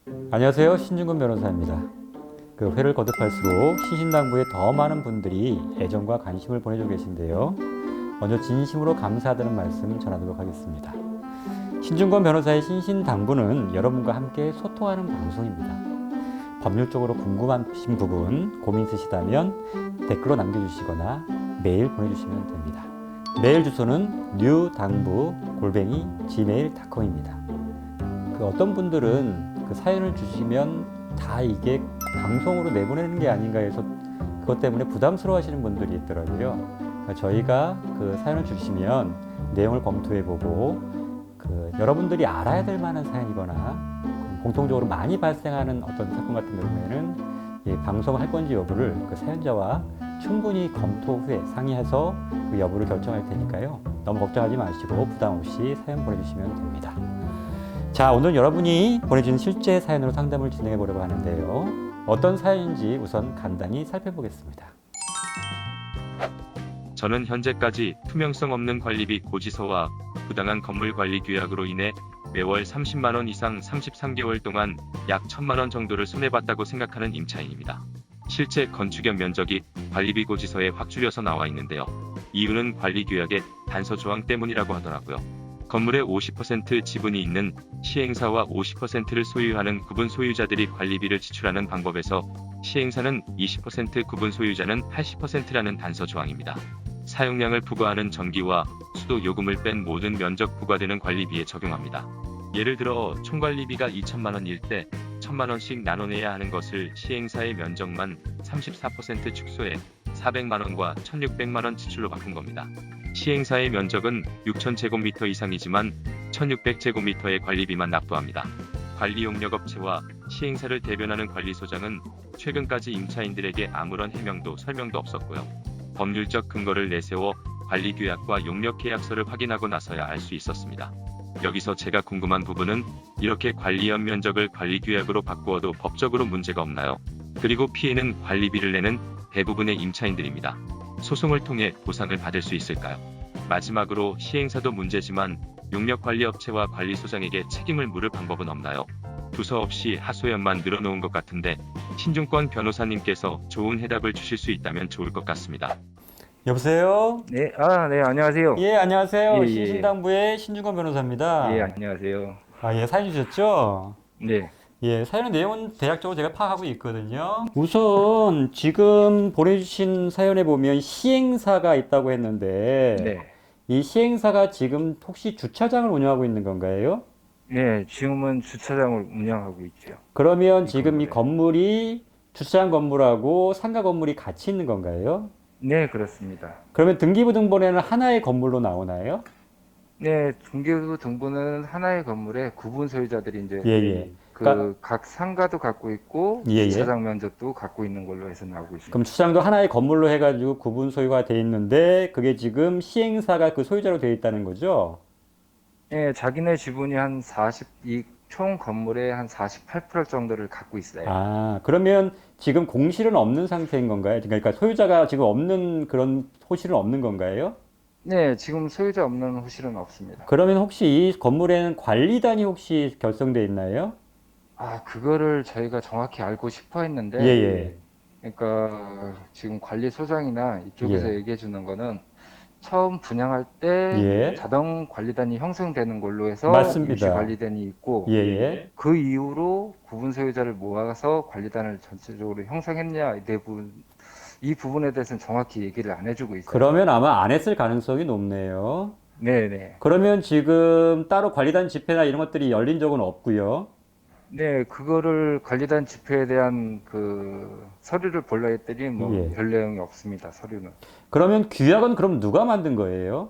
안녕하세요. 신중근 변호사입니다. 회를 거듭할수록 신신당부에 더 많은 분들이 애정과 관심을 보내주고 계신데요. 먼저 진심으로 감사하다는 말씀 전하도록 하겠습니다. 신중권 변호사의 신신당부는 여러분과 함께 소통하는 방송입니다. 법률적으로 궁금하신 부분, 고민 있으시다면 댓글로 남겨주시거나 메일 보내주시면 됩니다. 메일 주소는 new당부@gmail.com입니다. 어떤 분들은 사연을 주시면 다 이게 방송으로 내보내는 게 아닌가 해서 그것 때문에 부담스러워 하시는 분들이 있더라고요. 저희가 사연을 주시면 내용을 검토해보고 여러분들이 알아야 될 만한 사연이거나 공통적으로 많이 발생하는 어떤 사건 같은 경우에는 방송할 건지 여부를 사연자와 충분히 검토 후에 상의해서 여부를 결정할 테니까요. 너무 걱정하지 마시고 부담 없이 사연 보내주시면 됩니다. 자, 오늘 여러분이 보내준 실제 사연으로 상담을 진행해 보려고 하는데요. 어떤 사연인지 우선 간단히 살펴보겠습니다. 저는 현재까지 투명성 없는 관리비 고지서와 부당한 건물 관리 규약으로 인해 매월 30만 원 이상 33개월 동안 약 1,000만 원 정도를 손해봤다고 생각하는 임차인입니다. 실제 건축연 면적이 관리비 고지서에 확 줄여서 나와 있는데요. 이유는 관리 규약의 단서 조항 때문이라고 하더라고요. 건물의 50% 지분이 있는 시행사와 50%를 소유하는 구분 소유자들이 관리비를 지출하는 방법에서 시행사는 20%, 구분 소유자는 80%라는 단서 조항입니다. 사용량을 부과하는 전기와 수도 요금을 뺀 모든 면적 부과되는 관리비에 적용합니다. 예를 들어 총관리비가 2천만 원일 때 1,000만 원씩 나눠내야 하는 것을 시행사의 면적만 34% 축소해 400만 원과 1,600만 원 지출로 바꾼 겁니다. 시행사의 면적은 6,000제곱미터 이상이지만 1,600제곱미터의 관리비만 납부합니다. 관리용역업체와 시행사를 대변하는 관리소장은 최근까지 임차인들에게 아무런 해명도 설명도 없었고요. 법률적 근거를 내세워 관리규약과 용역계약서를 확인하고 나서야 알 수 있었습니다. 여기서 제가 궁금한 부분은 이렇게 관리연 면적을 관리규약으로 바꾸어도 법적으로 문제가 없나요? 그리고 피해는 관리비를 내는 대부분의 임차인들입니다. 소송을 통해 보상을 받을 수 있을까요? 마지막으로 시행사도 문제지만 용역관리업체와 관리소장에게 책임을 물을 방법은 없나요? 두서없이 하소연만 늘어놓은 것 같은데 신중권 변호사님께서 좋은 해답을 주실 수 있다면 좋을 것 같습니다. 여보세요? 네, 네, 안녕하세요. 예, 안녕하세요. 예, 예, 신신당부의 신중권 예, 변호사입니다. 안녕하세요. 예, 사연 주셨죠? 네, 예, 사연의 내용은 대략적으로 제가 파악하고 있거든요. 우선 지금 보내주신 사연에 보면 시행사가 있다고 했는데 네, 이 시행사가 지금 혹시 주차장을 운영하고 있는 건가요? 네, 지금은 주차장을 운영하고 있죠. 그러면 이 지금 이 건물에. 건물이 주차장 건물하고 상가 건물이 같이 있는 건가요? 네, 그렇습니다. 그러면 등기부등본에는 하나의 건물로 나오나요? 네, 중개부 등본은 하나의 건물에 구분 소유자들이 이제 예, 예. 그러니까 각 상가도 갖고 있고 예, 예. 주차장 면적도 갖고 있는 걸로 해서 나오고 그럼 있습니다. 주차장도 하나의 건물로 해가지고 구분 소유가 돼 있는데 그게 지금 시행사가 그 소유자로 돼 있다는 거죠? 네, 자기네 지분이 총 건물의 한 48% 정도를 갖고 있어요. 아, 그러면 지금 공실은 없는 상태인 건가요? 그러니까 소유자가 지금 없는 그런 호실은 없는 건가요? 네, 지금 소유자 없는 호실은 없습니다. 그러면 혹시 이 건물에는 관리단이 혹시 결성돼 있나요? 그거를 저희가 정확히 알고 싶어 예, 했는데, 예, 그러니까 지금 관리소장이나 이쪽에서 예, 얘기해 주는 거는 처음 분양할 때 예, 자동 관리단이 형성되는 걸로 해서 임시 맞습니다. 관리단이 예, 있고, 예. 그 이후로 구분 소유자를 모아서 관리단을 전체적으로 형성했냐, 이 부분에 대해서는 정확히 얘기를 안 해주고 있어요. 그러면 아마 안 했을 가능성이 높네요. 네네. 그러면 지금 따로 관리단 집회나 이런 것들이 열린 적은 없고요. 네, 그거를 관리단 집회에 대한 서류를 보려 했더니 뭐 예. 별 내용이 없습니다, 서류는. 그러면 규약은 그럼 누가 만든 거예요?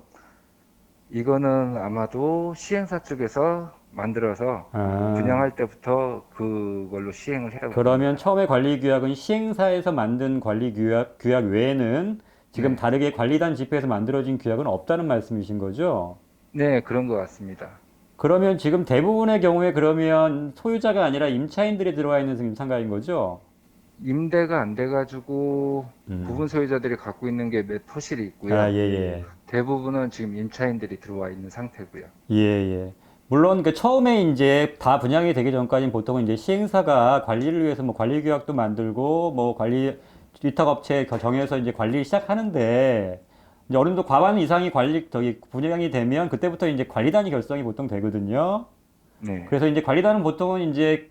이거는 아마도 시행사 쪽에서 만들어서 아, 분양할 때부터 그걸로 시행을 해야 그러면 됩니다. 처음에 관리 규약은 시행사에서 만든 관리 규약 외에는 지금 네. 다르게 관리단 집회에서 만들어진 규약은 없다는 말씀이신 거죠? 네, 그런 것 같습니다. 그러면 지금 대부분의 경우에 그러면 소유자가 아니라 임차인들이 들어와 있는 상가인 거죠? 임대가 안 돼가지고 음. 부분 소유자들이 갖고 있는 게 몇 호실이 아, 있고요. 예, 예. 대부분은 지금 임차인들이 들어와 있는 상태고요. 예, 예. 물론 그 처음에 이제 다 분양이 되기 전까지는 보통은 이제 시행사가 관리를 위해서 뭐 관리 규약도 만들고 뭐 관리 위탁업체 정해서 이제 관리 시작하는데 이제 어느 정도 과반 이상이 분양이 되면 그때부터 이제 관리단이 결성이 보통 되거든요. 네. 그래서 이제 관리단은 보통은 이제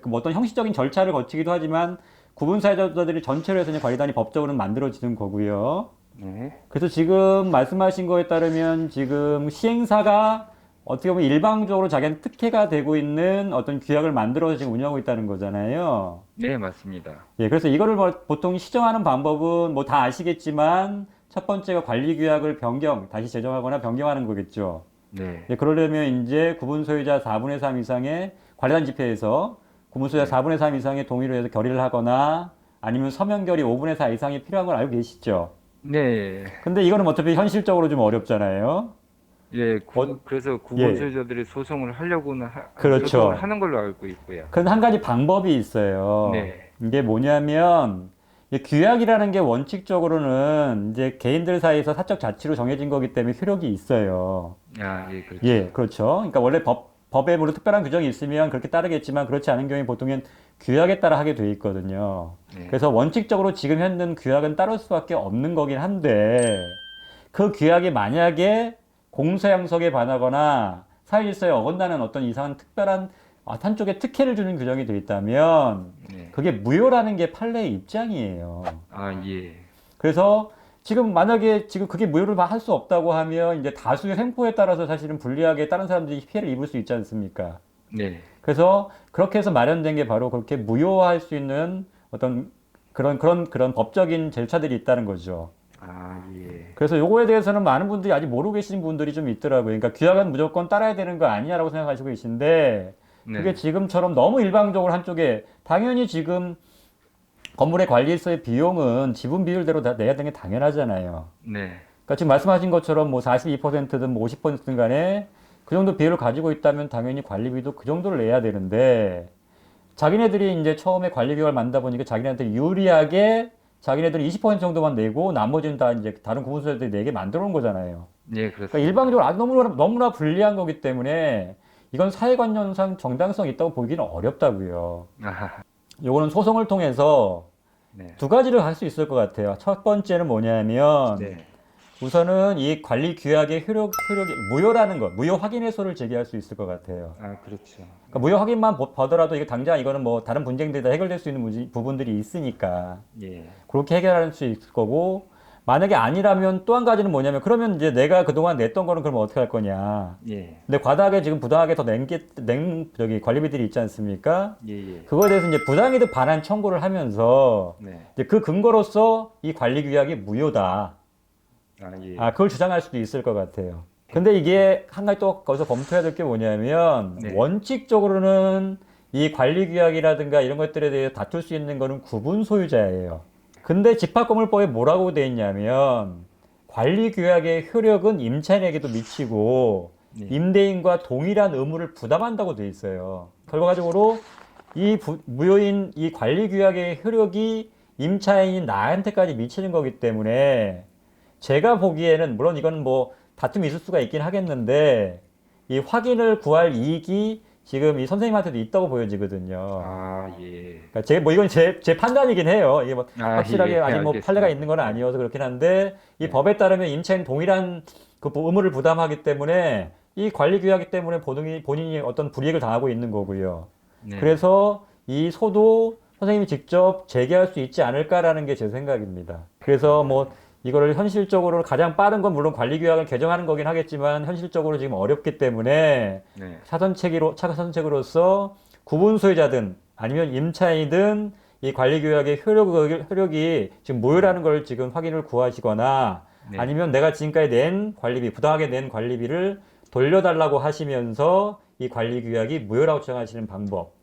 뭐 어떤 형식적인 절차를 거치기도 하지만 구분 사유자들이 전체로 해서 이제 관리단이 법적으로는 만들어지는 거고요. 네. 그래서 지금 말씀하신 거에 따르면 지금 시행사가 어떻게 보면 일방적으로 자기한테 특혜가 되고 있는 어떤 규약을 만들어서 지금 운영하고 있다는 거잖아요. 네, 맞습니다. 예, 그래서 이거를 뭐 보통 시정하는 방법은 뭐 다 아시겠지만 첫 번째가 관리 규약을 다시 제정하거나 변경하는 거겠죠. 네. 예, 그러려면 이제 구분 소유자 4분의 3 이상의 관리단 집회에서 구분 소유자 4분의 3 이상의 동의로 해서 결의를 하거나 아니면 서면 결의 5분의 4 이상이 필요한 걸 알고 계시죠? 네. 근데 이거는 어차피 현실적으로 좀 어렵잖아요. 예, 그래서 예. 구분 소유자들이 소송을 하려고는 그렇죠. 소송을 하는 걸로 알고 있고요. 그런데 한 가지 방법이 있어요. 네. 이게 뭐냐면 이 규약이라는 게 원칙적으로는 이제 개인들 사이에서 사적 자치로 정해진 거기 때문에 효력이 있어요. 아, 예, 그렇죠. 예, 그렇죠. 그러니까 원래 법에 물론 특별한 규정이 있으면 그렇게 따르겠지만 그렇지 않은 경우에 보통은 규약에 따라 하게 돼 있거든요. 네. 그래서 원칙적으로 지금 현행 규약은 따를 수밖에 없는 거긴 한데 그 규약이 만약에 공소양석에 반하거나 사회질서에 어긋나는 어떤 이상한 특별한 한쪽에 특혜를 주는 규정이 돼 있다면 네. 그게 무효라는 게 판례의 입장이에요. 아, 예. 그래서 지금 만약에 지금 그게 무효를 할 수 없다고 하면 이제 다수의 횡포에 따라서 사실은 불리하게 다른 사람들이 피해를 입을 수 있지 않습니까? 네. 그래서 그렇게 해서 마련된 게 바로 그렇게 무효화할 수 있는 어떤 그런 법적인 절차들이 있다는 거죠. 아, 예. 그래서 요거에 대해서는 많은 분들이 아직 모르고 계시는 분들이 좀 있더라고요. 그러니까 규약은 무조건 따라야 되는 거 아니냐라고 생각하시고 계신데 네. 그게 지금처럼 너무 일방적으로 한쪽에 당연히 지금 건물의 관리에서의 비용은 지분 비율대로 다 내야 되는 게 당연하잖아요. 네. 그러니까 지금 말씀하신 것처럼 뭐 42%든 뭐 50%든 간에 그 정도 비율을 가지고 있다면 당연히 관리비도 그 정도를 내야 되는데 자기네들이 이제 처음에 관리 규약을 만들다 보니까 자기네한테 유리하게 자기네들은 20% 정도만 내고 나머지는 다 이제 다른 구분소들이 내게 만들어 놓은 거잖아요. 예, 그러니까 그렇습니다. 일방적으로 아주 너무나 불리한 거기 때문에 이건 사회관념상 정당성 있다고 보기는 어렵다고요. 아, 요거는 소송을 통해서 네. 두 가지를 할 수 있을 것 같아요. 첫 번째는 뭐냐면 네. 우선은 이 관리 규약의 효력이 무효라는 것, 무효 확인 해소를 제기할 수 있을 것 같아요. 아, 그렇죠. 그러니까 무효 확인만 보더라도 이게 당장 이거는 뭐 다른 분쟁들이 다 해결될 수 있는 부분들이 있으니까 예. 그렇게 해결할 수 있을 거고 만약에 아니라면 또 한 가지는 뭐냐면 그러면 이제 내가 그동안 냈던 거는 그럼 어떻게 할 거냐. 예. 근데 과다하게 지금 부당하게 더 저기 관리비들이 있지 않습니까? 예, 예. 그거에 대해서 이제 부당이득 반환 청구를 하면서 네. 이제 그 근거로서 이 관리 규약이 무효다. 아, 예. 그걸 주장할 수도 있을 것 같아요. 근데 이게 한 가지 또 거기서 검토해야 될 게 뭐냐면 네. 원칙적으로는 이 관리 규약이라든가 이런 것들에 대해 다툴 수 있는 거는 구분 소유자예요. 근데 집합건물법에 뭐라고 돼 있냐면 관리 규약의 효력은 임차인에게도 미치고 네. 임대인과 동일한 의무를 부담한다고 돼 있어요. 결과적으로 무효인 이 관리 규약의 효력이 임차인인 나한테까지 미치는 거기 때문에 제가 보기에는 물론 이건 뭐 다툼이 있을 수가 있긴 하겠는데 이 확인을 구할 이익이 지금 이 선생님한테도 있다고 보여지거든요. 아, 예. 그러니까 이건 제 판단이긴 해요. 이게 뭐 확실하게 예, 아직 뭐 알겠습니다. 판례가 있는 건 아니어서 그렇긴 한데 이 네. 법에 따르면 임차인 동일한 그 의무를 부담하기 때문에 이 관리 규약이기 때문에 본인이 어떤 불이익을 당하고 있는 거고요. 네. 그래서 이 소도 선생님이 직접 제기할 수 있지 않을까라는 게 제 생각입니다. 그래서 뭐 이거를 현실적으로 가장 빠른 건 물론 관리 규약을 개정하는 거긴 하겠지만 현실적으로 지금 어렵기 때문에 네. 차선책으로서 구분 소유자든 아니면 임차인이든 이 관리 규약의 효력이 지금 무효라는 걸 지금 확인을 구하시거나 네. 아니면 내가 지금까지 낸 관리비, 부당하게 낸 관리비를 돌려달라고 하시면서 이 관리 규약이 무효라고 주장하시는 방법.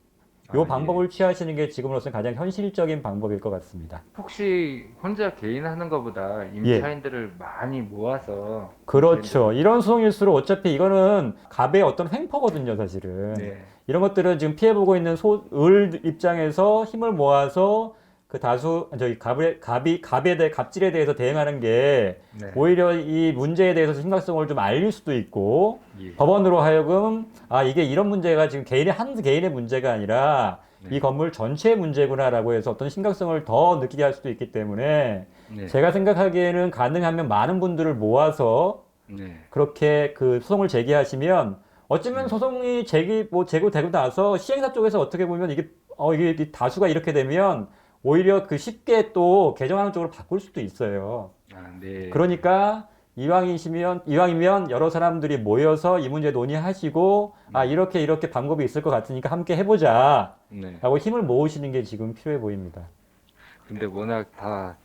요 예. 방법을 취하시는 게 지금으로서는 가장 현실적인 방법일 것 같습니다. 혹시 혼자 개인 하는 것보다 임차인들을 많이 모아서 그렇죠. 이런 소송일수록 어차피 이거는 갑의 어떤 횡포거든요, 사실은. 네. 이런 것들은 지금 피해보고 있는 을 입장에서 힘을 모아서 그 다수 저기 갑질에 대해서 대응하는 게 네. 오히려 이 문제에 대해서 심각성을 좀 알릴 수도 있고 예. 법원으로 하여금 이게 이런 문제가 지금 한 개인의 문제가 아니라 네. 이 건물 전체의 문제구나라고 해서 어떤 심각성을 더 느끼게 할 수도 있기 때문에 네. 제가 생각하기에는 가능하면 많은 분들을 모아서 네. 그렇게 그 소송을 제기하시면 어쩌면 소송이 제기되고 나서 시행사 쪽에서 어떻게 보면 이게 다수가 이렇게 되면 오히려 그 쉽게 또 개정하는 쪽으로 바꿀 수도 있어요. 네. 그러니까 이왕이면 여러 사람들이 모여서 이 문제 논의하시고 이렇게 방법이 있을 것 같으니까 함께 해보자 네. 라고 힘을 모으시는 게 지금 필요해 보입니다. 근데 워낙 다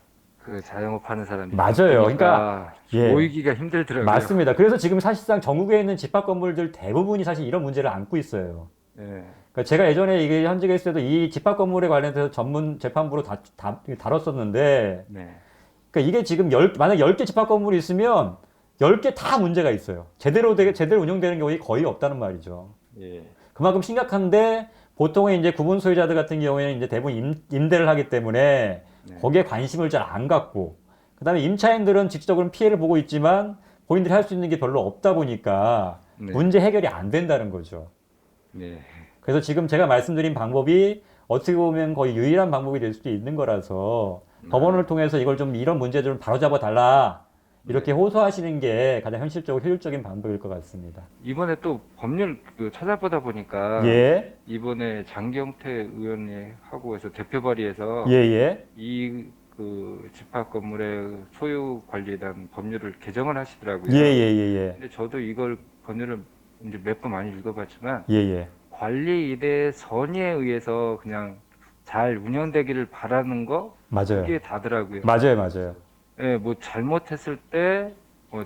그 자영업 하는 사람이 맞아요. 많으니까 예. 모이기가 힘들더라고요. 맞습니다. 그래서 지금 사실상 전국에 있는 집합 건물들 대부분이 사실 이런 문제를 안고 있어요. 네. 그러니까 제가 예전에 이게 현직에 있을 때도 이 집합 건물에 관련해서 전문 재판부로 다뤘었는데, 네. 그러니까 이게 지금 만약 10개 집합 건물이 있으면 10개 다 문제가 있어요. 제대로 운영되는 경우가 거의 없다는 말이죠. 예. 그만큼 심각한데 보통은 이제 구분 소유자들 같은 경우에는 이제 대부분 임대를 하기 때문에 네. 거기에 관심을 잘 안 갖고, 그다음에 임차인들은 직접적으로 피해를 보고 있지만 본인들이 할 수 있는 게 별로 없다 보니까 네. 문제 해결이 안 된다는 거죠. 네. 그래서 지금 제가 말씀드린 방법이 어떻게 보면 거의 유일한 방법이 될 수도 있는 거라서 법원을 통해서 이걸 좀 이런 문제들을 바로잡아 달라 이렇게 호소하시는 게 가장 현실적으로 효율적인 방법일 것 같습니다. 이번에 또 법률 찾아보다 보니까 예, 이번에 장경태 의원이 하고 해서 대표 발의해서 예. 이 집합 건물의 소유 관리에 대한 법률을 개정을 하시더라고요. 예. 근데 저도 이걸 법률을 이제 몇 번 많이 읽어봤지만 예. 관리 일의 선의에 의해서 그냥 잘 운영되기를 바라는 거 맞아요. 그게 다더라고요. 맞아요. 예, 뭐 잘못했을 때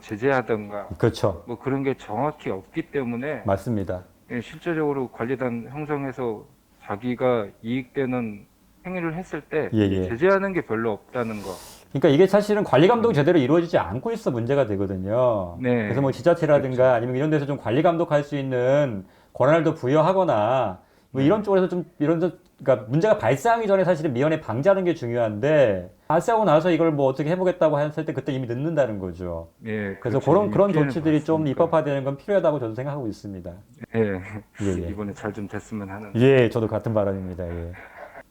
제재하던가 그렇죠. 뭐 그런 게 정확히 없기 때문에 맞습니다. 예, 실제적으로 관리단 형성해서 자기가 이익되는 행위를 했을 때 예. 제재하는 게 별로 없다는 거. 그러니까 이게 사실은 관리 감독이 제대로 이루어지지 않고 있어 문제가 되거든요. 네. 그래서 뭐 지자체라든가 아니면 이런 데서 좀 관리 감독할 수 있는 권한을 더 부여하거나 뭐 이런 쪽에서 그러니까 문제가 발생하기 전에 사실은 미연에 방지하는 게 중요한데 발생하고 나서 이걸 뭐 어떻게 해보겠다고 했을 때 그때 이미 늦는다는 거죠. 예, 그래서 그렇죠. 그런 피해는 조치들이 좀 봤으니까. 입법화되는 건 필요하다고 저도 생각하고 있습니다. 예. 예. 이번에 잘 좀 됐으면 하는. 예, 저도 같은 바람입니다. 예.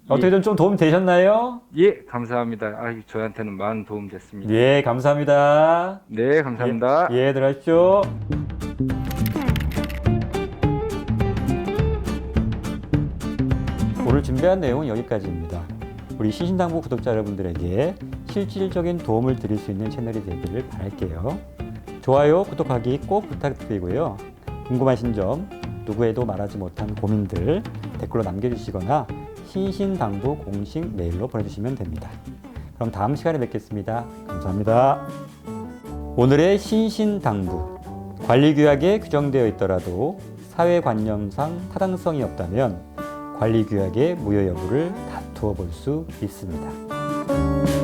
어떻게든 좀 도움 되셨나요? 예, 감사합니다. 저한테는 많은 도움 됐습니다. 예, 감사합니다. 네, 감사합니다. 예, 들어가십시오. 오늘 준비한 내용은 여기까지입니다. 우리 신신당부 구독자 여러분들에게 실질적인 도움을 드릴 수 있는 채널이 되기를 바랄게요. 좋아요, 구독하기 꼭 부탁드리고요. 궁금하신 점, 누구에도 말하지 못한 고민들 댓글로 남겨주시거나 신신당부 공식 메일로 보내주시면 됩니다. 그럼 다음 시간에 뵙겠습니다. 감사합니다. 오늘의 신신당부. 관리규약에 규정되어 있더라도 사회관념상 타당성이 없다면 관리규약의 무효 여부를 다투어 볼 수 있습니다.